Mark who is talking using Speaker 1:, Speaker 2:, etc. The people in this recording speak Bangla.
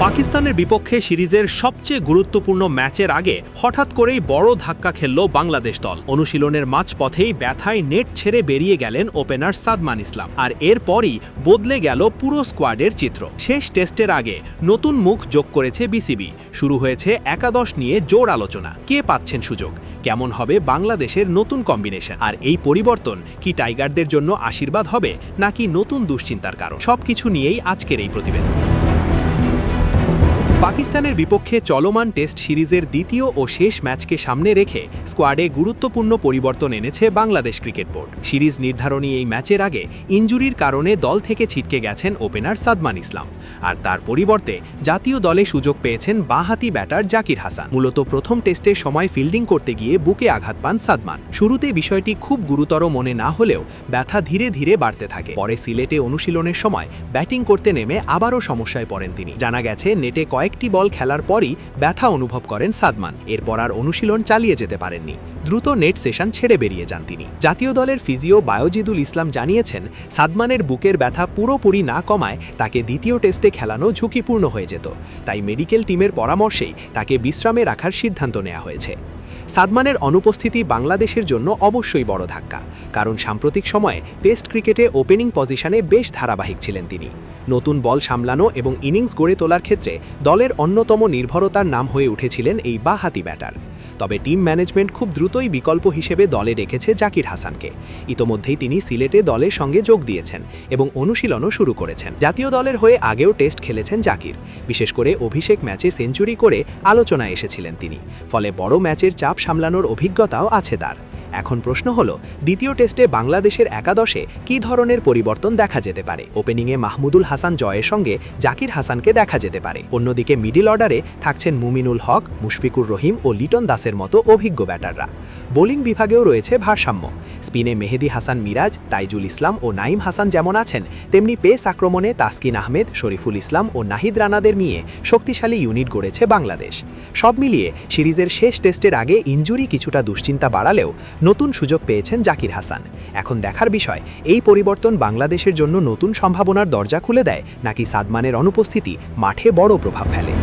Speaker 1: পাকিস্তানের বিপক্ষে সিরিজের সবচেয়ে গুরুত্বপূর্ণ ম্যাচের আগে হঠাৎ করেই বড় ধাক্কা খেলল বাংলাদেশ দল। অনুশীলনের মাঝপথেই ব্যথায় নেট ছেড়ে বেরিয়ে গেলেন ওপেনার সাদমান ইসলাম, আর এরপরই বদলে গেল পুরো স্কোয়াডের চিত্র। শেষ টেস্টের আগে নতুন মুখ যোগ করেছে বিসিবি। শুরু হয়েছে একাদশ নিয়ে জোর আলোচনা। কে পাচ্ছেন সুযোগ, কেমন হবে বাংলাদেশের নতুন কম্বিনেশন, আর এই পরিবর্তন কি টাইগারদের জন্য আশীর্বাদ হবে নাকি নতুন দুশ্চিন্তার কারণ, সবকিছু নিয়েই আজকের এই প্রতিবেদন। পাকিস্তানের বিপক্ষে চলমান টেস্ট সিরিজের দ্বিতীয় ও শেষ ম্যাচকে সামনে রেখে স্কোয়াডে গুরুত্বপূর্ণ পরিবর্তন এনেছে বাংলাদেশ ক্রিকেট বোর্ড। সিরিজ নির্ধারণী এই ম্যাচের আগে ইনজুরির কারণে দল থেকে ছিটকে গেছেন ওপেনার সাদমান ইসলাম, আর তার পরিবর্তে জাতীয় দলে সুযোগ পেয়েছেন বাঁহাতি ব্যাটার জাকির হাসান। মূলত প্রথম টেস্টের সময় ফিল্ডিং করতে গিয়ে বুকে আঘাত পান সাদমান। শুরুতে বিষয়টি খুব গুরুতর মনে না হলেও ব্যথা ধীরে ধীরে বাড়তে থাকে। পরে সিলেটে অনুশীলনের সময় ব্যাটিং করতে নেমে আবারও সমস্যায় পড়েন তিনি। জানা গেছে নেটে কয়েকটি বল খেলার পরই ব্যথা অনুভব করেন সাদমান। এরপর আর অনুশীলন চালিয়ে যেতে পারেননি। দ্রুত নেট সেশন ছেড়ে বেরিয়ে যান তিনি। জাতীয় দলের ফিজিও বায়োজিদুল ইসলাম জানিয়েছেন, সাদমানের বুকের ব্যথা পুরোপুরি না কমায় তাকে দ্বিতীয় টেস্টে খেলানো ঝুঁকিপূর্ণ হয়ে যেত। তাই মেডিকেল টিমের পরামর্শেই তাকে বিশ্রামে রাখার সিদ্ধান্ত নেওয়া হয়েছে। সাদমানের অনুপস্থিতি বাংলাদেশের জন্য অবশ্যই বড় ধাক্কা, কারণ সাম্প্রতিক সময়ে টেস্ট ক্রিকেটে ওপেনিং পজিশনে বেশ ধারাবাহিক ছিলেন তিনি। নতুন বল সামলানো এবং ইনিংস গড়ে তোলার ক্ষেত্রে দলের অন্যতম নির্ভরতার নাম হয়ে উঠেছিলেন এই বাঁহাতি ব্যাটার। তবে টিম ম্যানেজমেন্ট খুব দ্রুতই বিকল্প হিসেবে দলে রেখেছে জাকির হাসানকে। ইতোমধ্যেই তিনি সিলেটে দলের সঙ্গে যোগ দিয়েছেন এবং অনুশীলনও শুরু করেছেন। জাতীয় দলের হয়ে আগেও টেস্ট খেলেছেন জাকির, বিশেষ করে অভিষেক ম্যাচে সেঞ্চুরি করে আলোচনায় এসেছিলেন তিনি। ফলে বড় ম্যাচের চাপ সামলানোর অভিজ্ঞতাও আছে তার। এখন প্রশ্ন হলো, দ্বিতীয় টেস্টে বাংলাদেশের একাদশে কী ধরনের পরিবর্তন দেখা যেতে পারে। ওপেনিংয়ে মাহমুদুল হাসান জয়ের সঙ্গে জাকির হাসানকে দেখা যেতে পারে। অন্যদিকে মিডল অর্ডারে থাকছেন মুমিনুল হক, মুশফিকুর রহিম ও লিটন দাসের মতো অভিজ্ঞ ব্যাটাররা। বোলিং বিভাগেও রয়েছে ভারসাম্য। স্পিনে মেহেদি হাসান মিরাজ, তাইজুল ইসলাম ও নাইম হাসান যেমন আছেন, তেমনি পেস আক্রমণে তাসকিন আহমেদ, শরীফুল ইসলাম ও নাহিদ রানাদের নিয়ে শক্তিশালী ইউনিট গড়েছে বাংলাদেশ। সব মিলিয়ে সিরিজের শেষ টেস্টের আগে ইনজুরি কিছুটা দুশ্চিন্তা বাড়ালেও নতুন সুযোগ পেয়েছেন জাকির হাসান। এখন দেখার বিষয়, এই পরিবর্তন বাংলাদেশের জন্য নতুন সম্ভাবনার দরজা খুলে দেয় নাকি সাদমানের অনুপস্থিতি মাঠে বড় প্রভাব ফেলে।